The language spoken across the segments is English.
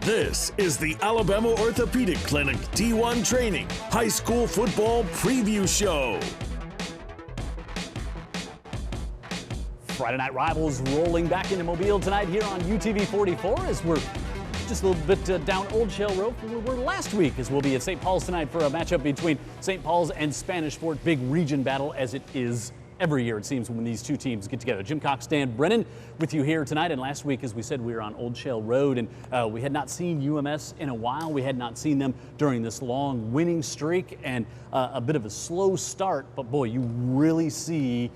This is the Alabama Orthopedic Clinic D1 Training High School Football Preview Show. Friday Night Rivals rolling back into Mobile tonight here on UTV 44 as we're just a little bit down Old Shell Road from where we were last week, as we'll be at St. Paul's tonight for a matchup between St. Paul's and Spanish Fort. Big region battle as it is every year, it seems, when these two teams get together. Jim Cox, Dan Brennan with you here tonight. And last week, as we said, we were on Old Shell Road, and we had not seen UMS in a while. We had not seen them during this long winning streak and a bit of a slow start. But boy, you really see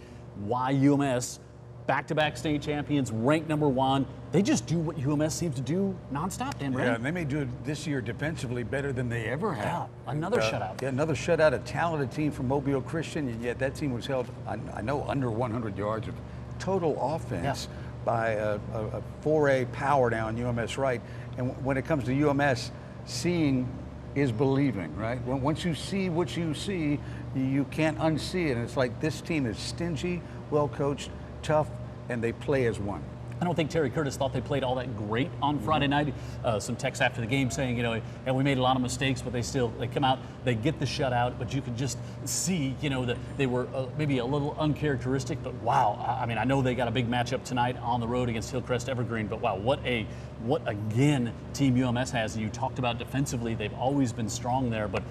why UMS, back-to-back state champions, ranked #1. They just do what UMS seems to do nonstop, Dan Brennan. Yeah, and they may do it this year defensively better than they ever have. Yeah, another shutout. Yeah, another shutout, a talented team from Mobile Christian, and yet that team was held, I know, under 100 yards of total offense by a 4A power down UMS right. And when it comes to UMS, seeing is believing, right? Once you see what you see, you can't unsee it. And it's like this team is stingy, well-coached, tough, and they play as one. I don't think Terry Curtis thought they played all that great on Friday night. Some texts after the game saying, you know, and we made a lot of mistakes, but they come out, they get the shutout, but you could just see, you know, that they were maybe a little uncharacteristic, but wow. I mean, I know they got a big matchup tonight on the road against Hillcrest Evergreen, but wow, what again Team UMS has. And you talked about defensively, they've always been strong there, but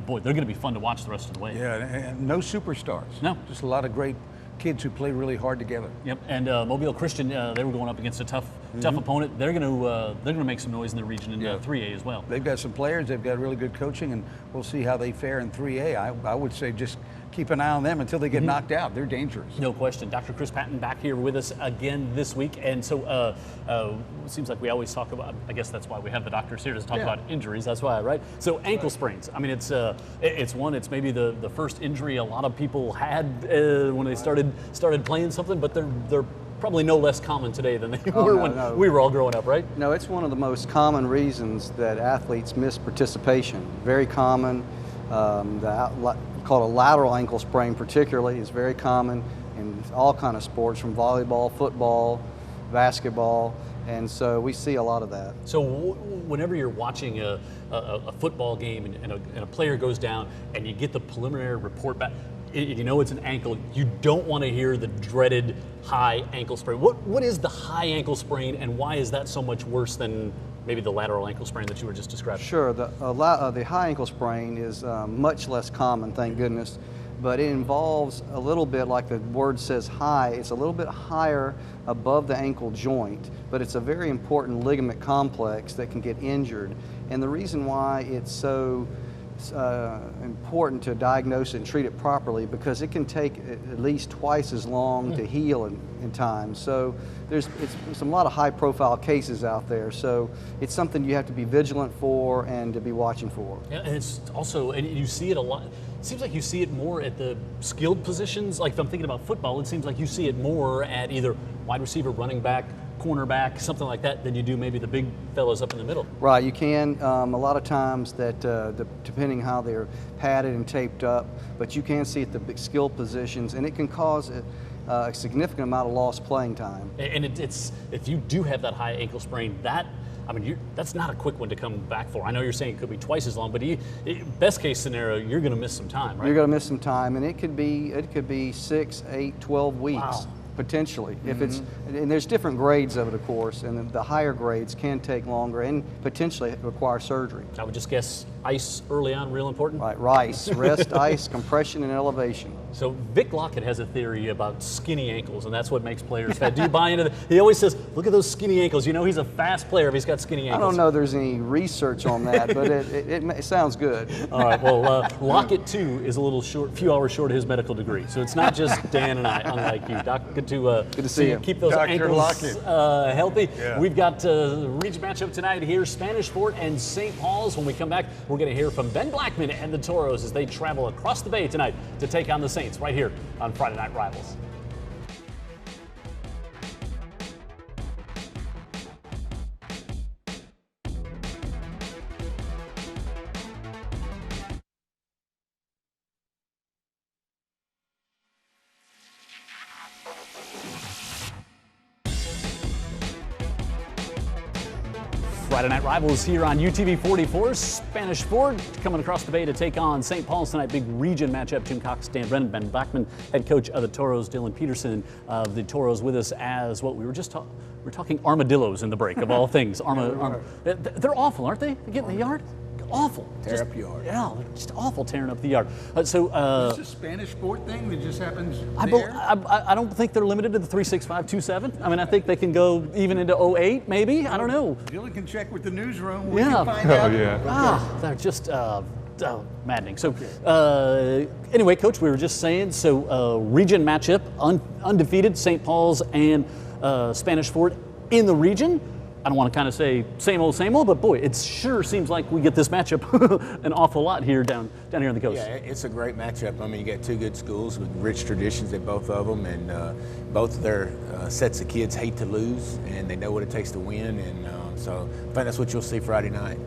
boy, they're going to be fun to watch the rest of the way. Yeah, and no superstars. No. Just a lot of great kids who play really hard together. Yep, and Mobile Christian, they were going up against a tough opponent. They're going to make some noise in the region in 3A as well. They've got some players. They've got really good coaching, and we'll see how they fare in 3A. I would say just keep an eye on them until they get knocked out. They're dangerous. No question. Dr. Chris Patton back here with us again this week, and so it seems like we always talk about. I guess that's why we have the doctors here to talk about injuries. That's why, right? So ankle sprains. I mean, it's maybe the first injury a lot of people had when they started playing something, but they're probably no less common today than they were when we were all growing up, right? No, it's one of the most common reasons that athletes miss participation. Very common. Called a lateral ankle sprain particularly is very common in all kind of sports, from volleyball, football, basketball, and so we see a lot of that. So whenever you're watching a football game and a player goes down and you get the preliminary report back, you know it's an ankle, you don't want to hear the dreaded high ankle sprain. What is the high ankle sprain, and why is that so much worse than maybe the lateral ankle sprain that you were just describing? Sure, the high ankle sprain is much less common, thank goodness, but it involves a little bit, like the word says, high. It's a little bit higher above the ankle joint, but it's a very important ligament complex that can get injured. And the reason why it's so important to diagnose it and treat it properly, because it can take at least twice as long to heal in time. So there's a lot of high profile cases out there, so it's something you have to be vigilant for and to be watching for. Yeah, and it's also, and you see it a lot, it seems like you see it more at the skilled positions. Like if I'm thinking about football, it seems like you see it more at either wide receiver, running back, cornerback, something like that, than you do maybe the big fellows up in the middle. Right, you can. A lot of times that, depending how they're padded and taped up, but you can see at the big skill positions, and it can cause a significant amount of lost playing time. And it's if you do have that high ankle sprain, that's not a quick one to come back for. I know you're saying it could be twice as long, but best case scenario, you're going to miss some time, right? You're going to miss some time, and it could be 6, 8, 12 weeks. Wow. Potentially, if it's, and there's different grades of it, of course, and the higher grades can take longer and potentially require surgery. I would just guess ice early on, real important. Right, rice, rest, ice, compression, and elevation. So Vic Lockett has a theory about skinny ankles, and that's what makes players fat. Do you buy into that? He always says, look at those skinny ankles. You know he's a fast player if he's got skinny ankles. I don't know there's any research on that, but it sounds good. All right, well, Lockett, too, is a little few hours short of his medical degree. So it's not just Dan and I, unlike you. Doc, good to see you. Keep those Dr. ankles healthy. Yeah. We've got a region matchup tonight here, Spanish Fort and St. Paul's. When we come back, we're going to hear from Ben Blackman and the Toros as they travel across the bay tonight to take on the Saints right here on Friday Night Rivals. Friday Night Rivals here on UTV 44. Spanish Fort coming across the bay to take on St. Paul's tonight. Big region matchup. Jim Cox, Dan Brennan, Ben Blackman, head coach of the Toros. Dylan Peterson of the Toros with us as well. We were talking armadillos in the break of all things. They're awful, aren't they? They get in the yard. Awful. Tear up yard. Yeah, they're just awful tearing up the yard. Is this a Spanish Fort thing that just happens there? I don't think they're limited to the 36527. I mean, I think they can go even into 08, maybe. I don't know. Dylan can check with the newsroom. We can find out. Yeah. They're just maddening. So, anyway, Coach, we were just saying, region matchup, undefeated, St. Paul's and Spanish Fort in the region. I don't want to kind of say same old, but boy, it sure seems like we get this matchup an awful lot here down here on the coast. Yeah, it's a great matchup. I mean, you got two good schools with rich traditions at both of them, and both of their sets of kids hate to lose, and they know what it takes to win, and so I think that's what you'll see Friday night.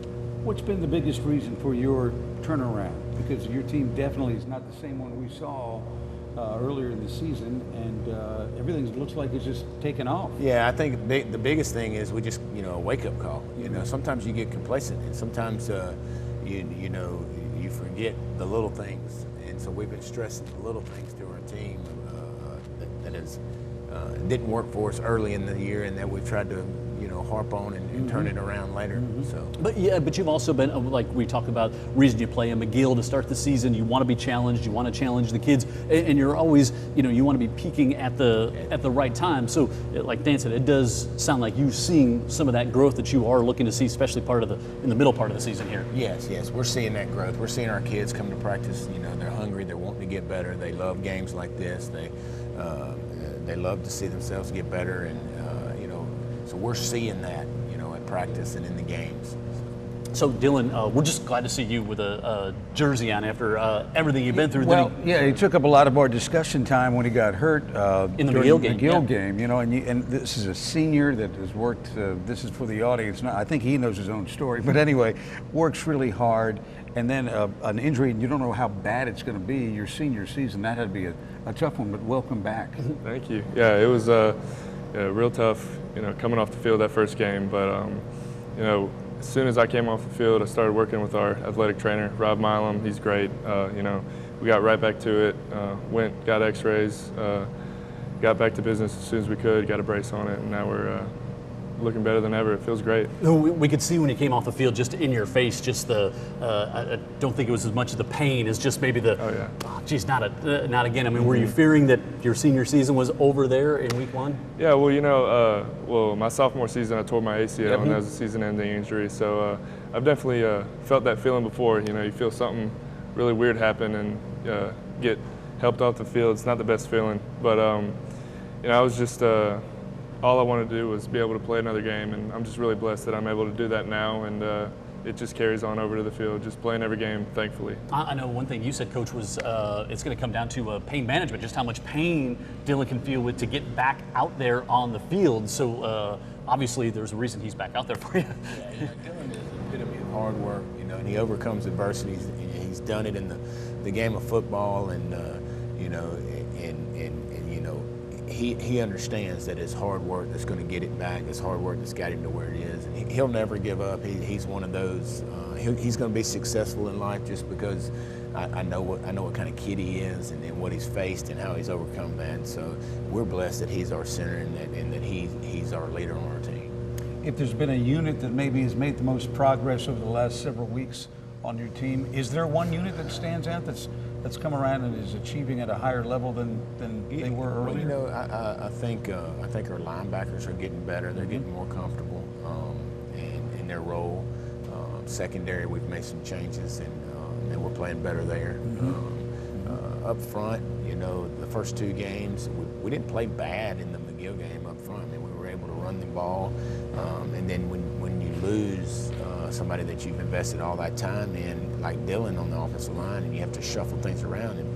What's been the biggest reason for your turnaround? Because your team definitely is not the same one we saw earlier in the season, and everything looks like it's just taken off. Yeah, I think the biggest thing is we just, a wake-up call. Sometimes you get complacent, and sometimes you forget the little things. And so we've been stressing the little things to our team that didn't work for us early in the year, and that we've tried to harp on and turn it around later. So, but you've also been, like we talked about, reason you play in McGill to start the season. You want to be challenged. You want to challenge the kids, and you're always, you want to be peaking at the right time. So, like Dan said, it does sound like you're seeing some of that growth that you are looking to see, especially in the middle part of the season here. Yes, we're seeing that growth. We're seeing our kids come to practice. They're hungry. They're wanting to get better. They love games like this. They love to see themselves get better, and so we're seeing that, at practice and in the games. So Dylan, we're just glad to see you with a jersey on after everything you've been through. Well, he took up a lot of our discussion time when he got hurt in the McGill game. And this is a senior that has worked. This is for the audience. I think he knows his own story, but anyway, works really hard. And then an injury, and you don't know how bad it's going to be. Your senior season, that had to be a tough one. But welcome back. Thank you. Yeah, it was real tough. Coming off the field that first game, but as soon as I came off the field, I started working with our athletic trainer, Rob Milam. He's great. We got right back to it. Got X-rays, got back to business as soon as we could. Got a brace on it, and now we're looking better than ever. It feels great. We could see when you came off the field, just in your face, just I don't think it was as much of the pain as just maybe not again. I mean, were you fearing that your senior season was over there in week one? Yeah, well, my sophomore season, I tore my ACL, and that was a season-ending injury. So I've definitely felt that feeling before. You feel something really weird happen and get helped off the field. It's not the best feeling, but I was just all I wanted to do was be able to play another game, and I'm just really blessed that I'm able to do that now, and it just carries on over to the field, just playing every game, thankfully. I know one thing you said, Coach, was it's going to come down to pain management, just how much pain Dylan can feel to get back out there on the field. So obviously there's a reason he's back out there for you. Yeah, Dylan is a bit of hard work, and he overcomes adversity. He's done it in the game of football, and he understands that it's hard work that's going to get it back. It's hard work that's got him to where it is, and he'll never give up. He's one of those. He's going to be successful in life just because I know what kind of kid he is, and what he's faced and how he's overcome that. So we're blessed that he's our center and that he's our leader on our team. If there's been a unit that maybe has made the most progress over the last several weeks on your team, is there one unit that stands out that's come around and is achieving at a higher level than they were earlier? Well, I think our linebackers are getting better. They're getting more comfortable in their role. Secondary, we've made some changes, and we're playing better there. Up front, the first two games, we didn't play bad in the McGill game up front. I mean, we were able to run the ball, and then when you lose somebody that you've invested all that time in, like Dylan on the offensive line, and you have to shuffle things around, and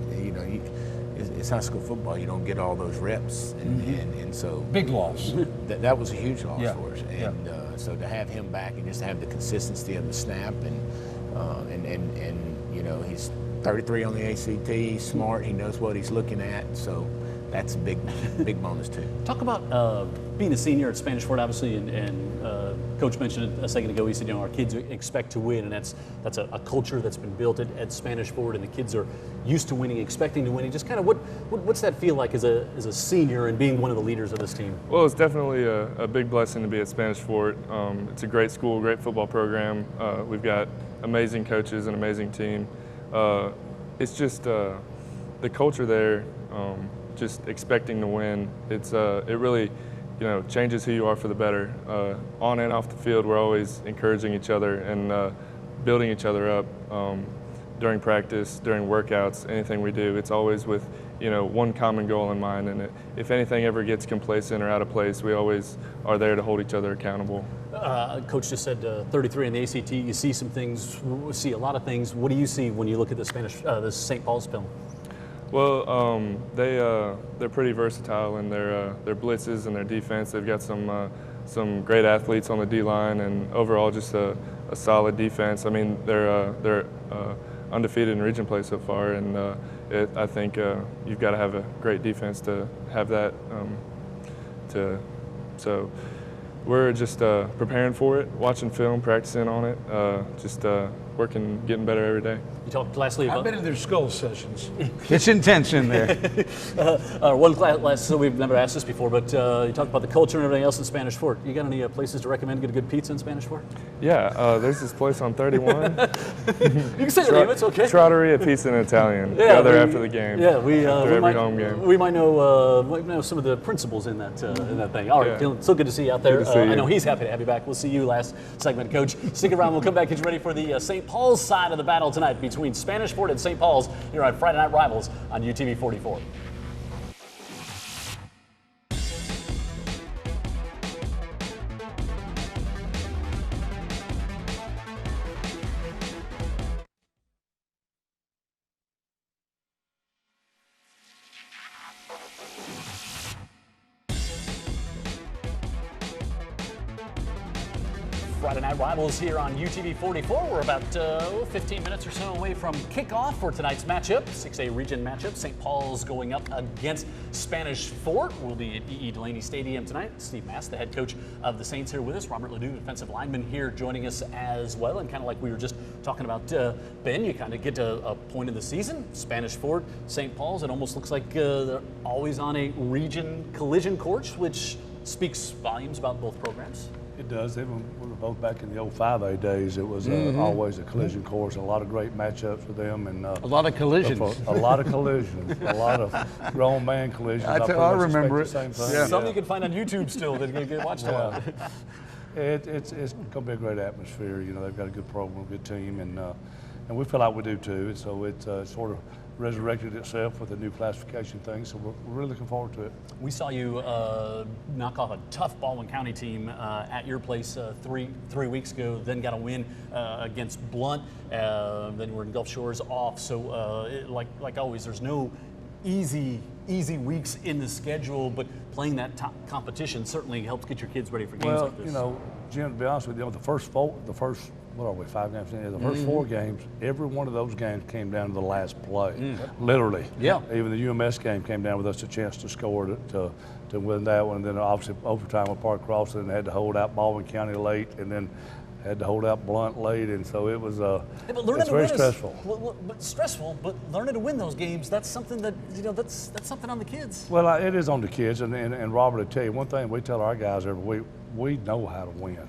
it's high school football. You don't get all those reps, and so big loss. That was a huge loss for us, and so to have him back and just have the consistency of the snap, and he's 33 on the ACT. He's smart. He knows what he's looking at. So that's a big bonus too. Talk about being a senior at Spanish Fort, obviously, and Coach mentioned it a second ago. He said, our kids expect to win, and that's a culture that's been built at Spanish Fort, and the kids are used to winning, expecting to win. Just kind of what's that feel like as a senior and being one of the leaders of this team? Well, it's definitely a big blessing to be at Spanish Fort. It's a great school, great football program. We've got amazing coaches, an amazing team. It's just the culture there. Just expecting to win. It really, changes who you are for the better. On and off the field, we're always encouraging each other and building each other up during practice, during workouts, anything we do. It's always with one common goal in mind. And if anything ever gets complacent or out of place, we always are there to hold each other accountable. Coach just said 33 in the ACT. You see some things, see a lot of things. What do you see when you look at the St. Paul's film? Well, they're pretty versatile in their blitzes and their defense. They've got some great athletes on the D-line, and overall just a solid defense. I mean, they're undefeated in region play so far, and I think you've got to have a great defense to have that. So we're just preparing for it, watching film, practicing on it, just working, getting better every day. You talked lastly about. I've been in their skull sessions. It's intense in there. One class, so we've never asked this before, but you talked about the culture and everything else in Spanish Fort. You got any places to recommend to get a good pizza in Spanish Fort? Yeah, there's this place on 31. You can say the name, it's okay. Trotteria Pizza in Italian. Yeah, Go there after the game. Yeah, after every home game. We might know some of the principals in that thing. All right, Dylan, so good to see you out there. I know he's happy to have you back. We'll see you last segment, Coach. Stick around. We'll come back. Get you ready for the St. Paul's side of the battle tonight between Spanish Fort and St. Paul's here on Friday Night Rivals on UTV 44. Friday Night Rivals here on UTV 44. We're about 15 minutes or so away from kickoff for tonight's matchup. 6A region matchup. St. Paul's going up against Spanish Fort. We'll be at E.E. Delaney Stadium tonight. Steve Mast, the head coach of the Saints, here with us. Robert Ledoux, defensive lineman, here joining us as well. And kind of like we were just talking about, Ben, you kind of get to a point in the season. Spanish Fort, St. Paul's. It almost looks like they're always on a region collision course, which speaks volumes about both programs. It does. Even we were both back in the old 5A days. It was always a collision course. A lot of great matchups with them, and a lot of collisions. A lot of collisions. A lot of grown man collisions. I remember it. Same thing. Yeah. Some you can find on YouTube still that get watched a lot. It's going to be a great atmosphere. They've got a good program, good team, and we feel like we do too. And so it's sort of resurrected itself with a new classification thing, so we're really looking forward to it. We saw you knock off a tough Baldwin County team at your place three weeks ago, then got a win against Blunt, then we're in Gulf Shores off. So like always, there's no easy weeks in the schedule, but playing that top competition certainly helps get your kids ready for games like this. Jim, to be honest with you, the first what are we, 5 games in? The first 4 games, every one of those games came down to the last play, literally. Yeah. Even the UMS game came down with us a chance to score to win that one. And then obviously overtime with Park Cross, and had to hold out Baldwin County late, and then had to hold out Blunt late, and so it was it's very stressful. But stressful, but learning to win those games, that's something that, that's something on the kids. Well, it is on the kids, and Robert, I tell you, one thing we tell our guys every week, we know how to win.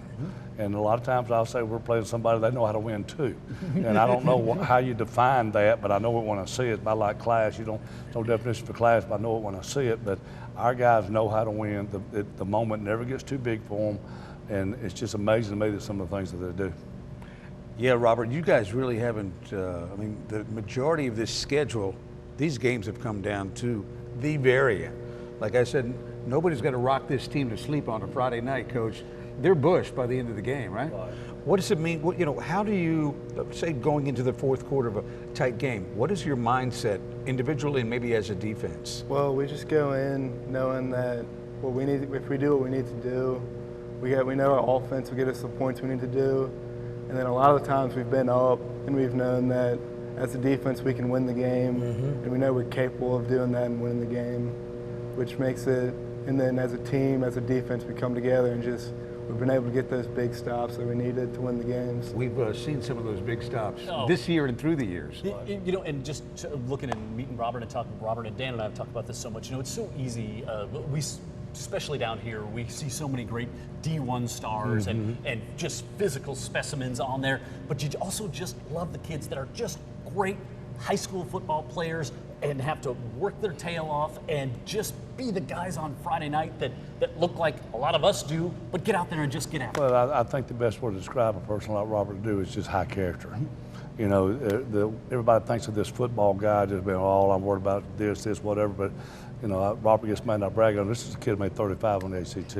And a lot of times I'll say we're playing somebody they know how to win too. And I don't know how you define that, but I know it when I see it. I like class. No definition for class, but I know it when I see it. But our guys know how to win. The moment never gets too big for them. And it's just amazing to me that some of the things that they do. Yeah, Robert, you guys really haven't, the majority of this schedule, these games have come down to the variant. Like I said, nobody's going to rock this team to sleep on a Friday night, Coach. They're bushed by the end of the game, right? What does it mean? How do you, say, going into the fourth quarter of a tight game, what is your mindset individually and maybe as a defense? Well, we just go in knowing that if we do what we need to do, we know our offense will get us the points we need to do. And then a lot of the times we've been up and we've known that as a defense we can win the game, and we know we're capable of doing that and winning the game. which makes it, and then as a team, as a defense, we come together and just, we've been able to get those big stops that we needed to win the games. We've seen some of those big stops this year and through the years. You know, and just looking and meeting Robert and talking, Robert and Dan and I have talked about this so much. You know, it's so easy. Especially down here, we see so many great D1 stars and just physical specimens on there. But you also just love the kids that are just great high school football players and have to work their tail off and just be the guys on Friday night that look like a lot of us do, but get out there and just get after it. Well, I think the best way to describe a person like Robert do is just high character. You know, everybody thinks of this football guy just being, oh, I'm worried about this, whatever, but, you know, Robert gets mad, not bragging on. This is a kid who made 35 on the ACT.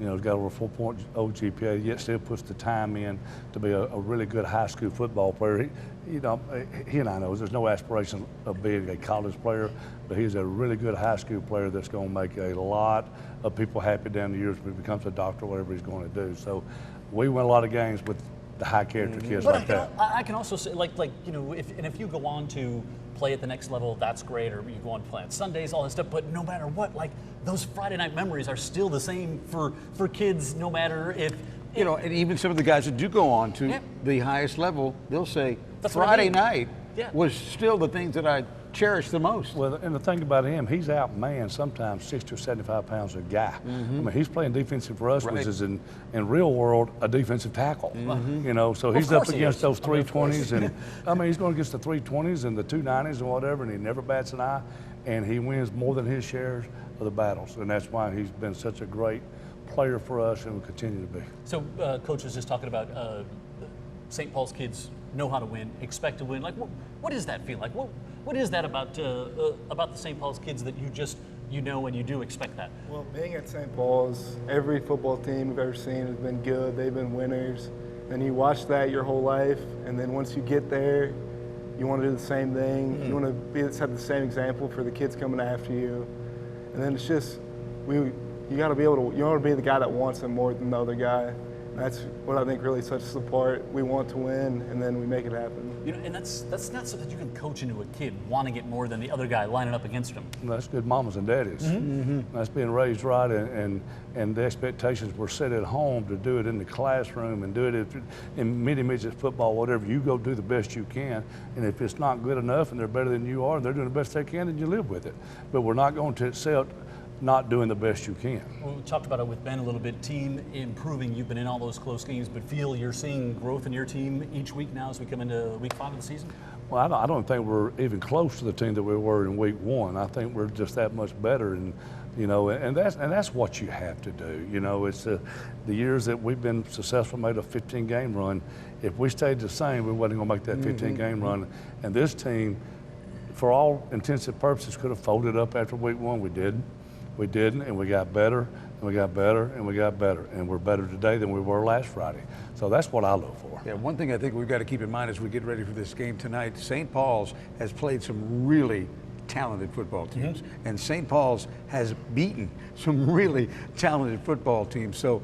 You know, he's got over a 4.0 GPA, yet still puts the time in to be a really good high school football player. He and I know there's no aspiration of being a college player, but he's a really good high school player that's going to make a lot of people happy down the years when he becomes a doctor or whatever he's going to do. So we win a lot of games with the high character kids like that. I can also say, like you know, if you go on to play at the next level, that's great, or you go on to play on Sundays, all that stuff, but no matter what, like, those Friday night memories are still the same for kids, no matter if... You know, and even some of the guys that do go on to the highest level, they'll say, Friday night was still the things that I cherish the most. Well, and the thing about him, he's outmanned sometimes 60 or 75 pounds a guy. I mean, he's playing defensive for us, which is in real world a defensive tackle. You know, so he's up against those 320s, and I mean, he's going against the 320s and the 290s and whatever, and he never bats an eye, and he wins more than his shares of the battles, and that's why he's been such a great player for us and will continue to be. So, Coach was just talking about St. Paul's kids know how to win, expect to win. Like, what does that feel like? What is that about the St. Paul's kids that you know and you do expect that? Well, being at St. Paul's, every football team we've ever seen has been good. They've been winners. And you watch that your whole life, and then once you get there, you want to do the same thing. You want to set the same example for the kids coming after you. And then it's just, you got to be able to, you want to be the guy that wants it more than the other guy. That's what I think really sets us apart. We want to win, and then we make it happen. You know, and that's not something you can coach into a kid, wanting it more than the other guy lining up against him. That's good mamas and daddies. That's being raised right, and the expectations were set at home to do it in the classroom and do it in mini-midget football, whatever. You go do the best you can, and if it's not good enough and they're better than you are and they're doing the best they can, then you live with it. But we're not going to accept not doing the best you can. Well, we talked about it with Ben a little bit. Team improving. You've been in all those close games, but feel you're seeing growth in your team each week now as we come into week 5 of the season? Well, I don't think we're even close to the team that we were in week 1. I think we're just that much better, and you know, and that's what you have to do. You know, it's the years that we've been successful, made a 15-game run. If we stayed the same, we wasn't going to make that 15-game run. And this team, for all intensive purposes, could have folded up after week 1. We didn't. We didn't, and we got better, and we got better, and we got better. And we're better today than we were last Friday. So that's what I look for. Yeah, one thing I think we've got to keep in mind as we get ready for this game tonight, St. Paul's has played some really talented football teams. And St. Paul's has beaten some really talented football teams. So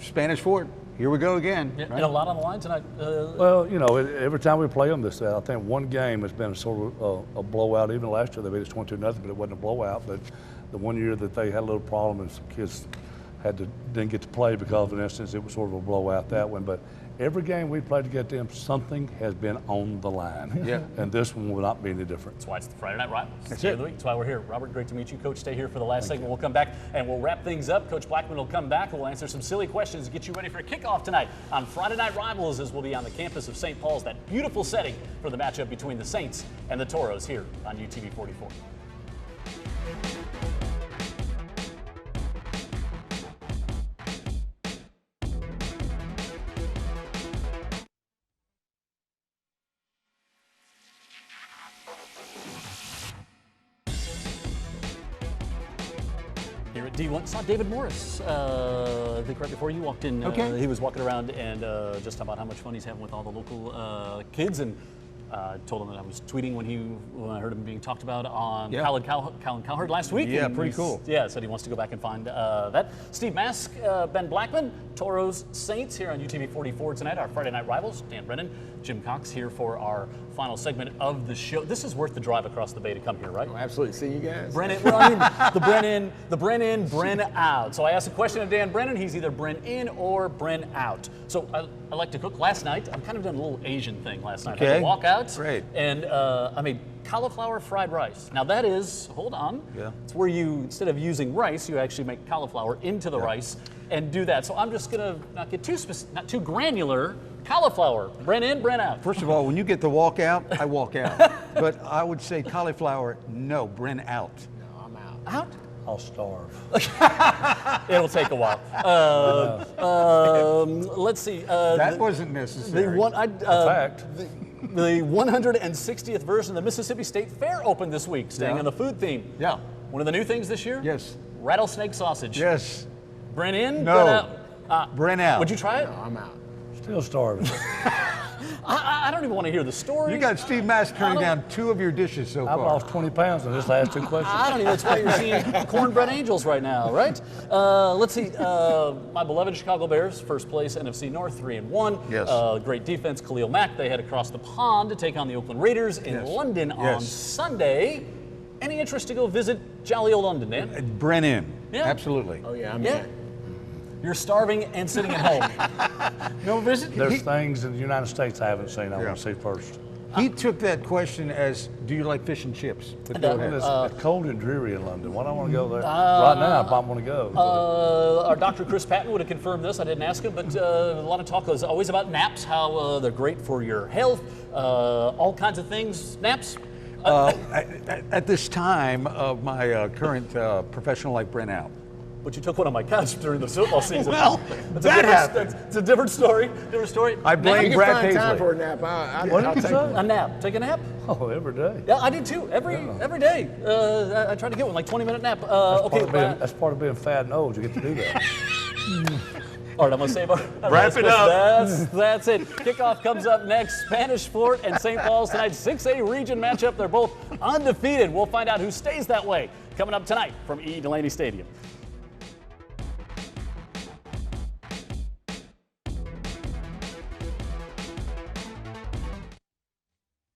Spanish Fort, here we go again. Yeah, right? And a lot on the line tonight. Well, you know, every time we play them this, I think one game has been sort of a blowout. Even last year they beat us 22-0, but it wasn't a blowout. But the one year that they had a little problem and some kids didn't get to play because of an instance, it was sort of a blowout, that one. But every game we played to get them, something has been on the line. Yeah. And this one will not be any different. That's why it's the Friday Night Rivals. That's it. That's why we're here. Robert, great to meet you. Coach, stay here for the last segment. We'll come back and we'll wrap things up. Coach Blackman will come back. We'll answer some silly questions to get you ready for a kickoff tonight on Friday Night Rivals, as we'll be on the campus of St. Paul's, that beautiful setting for the matchup between the Saints and the Toros here on UTV 44. Here at D1, saw David Morris, I think right before you walked in. He was walking around and just about how much fun he's having with all the local kids, and told him that I was tweeting when I heard him being talked about on Colin Cowherd last week. Yeah, pretty cool. Yeah, said he wants to go back and find that. Steve Mask, Ben Blackman, Toros Saints here on UTV 44 tonight, our Friday night rivals. Dan Brennan, Jim Cox here for our final segment of the show. This is worth the drive across the bay to come here, right? Oh, absolutely. See you guys. Brennan, well, I mean, the Brennan, Bren out. So I asked a question of Dan Brennan. He's either Bren in or Bren out. So I like to cook. Last night, I'm kind of done a little Asian thing last night. I had to walk out. Great. And I made cauliflower fried rice. Now that is, hold on. Yeah. It's where you, instead of using rice, you actually make cauliflower into the rice and do that. So I'm just gonna not get too not too granular. Cauliflower, Bren in, Bren out. First of all, when you get the walk out, I walk out. But I would say cauliflower, no, Bren out. No, I'm out. Out? I'll starve. It'll take a while. Let's see. That wasn't necessary. Fact. The 160th version of the Mississippi State Fair opened this week, staying on the food theme. Yeah. One of the new things this year? Yes. Rattlesnake sausage. Yes. Bren in, No. Bren out. Bren out. Would you try it? No, I'm out. Still starving. I don't even want to hear the story. You got Steve Mass turning down 2 of your dishes so I've far. lost 20 pounds in this last 2 questions. I don't even expect you're seeing cornbread angels right now, right? Let's see. My beloved Chicago Bears, first place, NFC North, 3-1. Yes. Great defense, Khalil Mack. They head across the pond to take on the Oakland Raiders in London on Sunday. Any interest to go visit jolly old London, Dan? Bren in. Yeah. Absolutely. Oh, yeah, I'm Yeah. in. You're starving and sitting at home. No visit? There's things in the United States I haven't seen I want to see first. He took that question as, do you like fish and chips? But go ahead. It's cold and dreary in London. Why do I want to go there? Right now, I want to go. Our Dr. Chris Patton would have confirmed this. I didn't ask him, but a lot of talk is always about naps, how they're great for your health, all kinds of things. Naps? At this time of my current professional life, Bren out. But you took one on my couch during the football season. Well, that happened. It's a different story. Different story. I blame You can Brad find time Paisley. for a nap. I'll take A nap. Take a nap. Oh, every day. Yeah, I did too. Every day. I try to get one, like 20-minute nap. Okay. That's part of being fat and old. You get to do that. All right, I'm going to save our Wrap it up. That's it. Kickoff comes up next. Spanish Fort and St. Paul's tonight. 6A region matchup. They're both undefeated. We'll find out who stays that way coming up tonight from E. Delaney Stadium.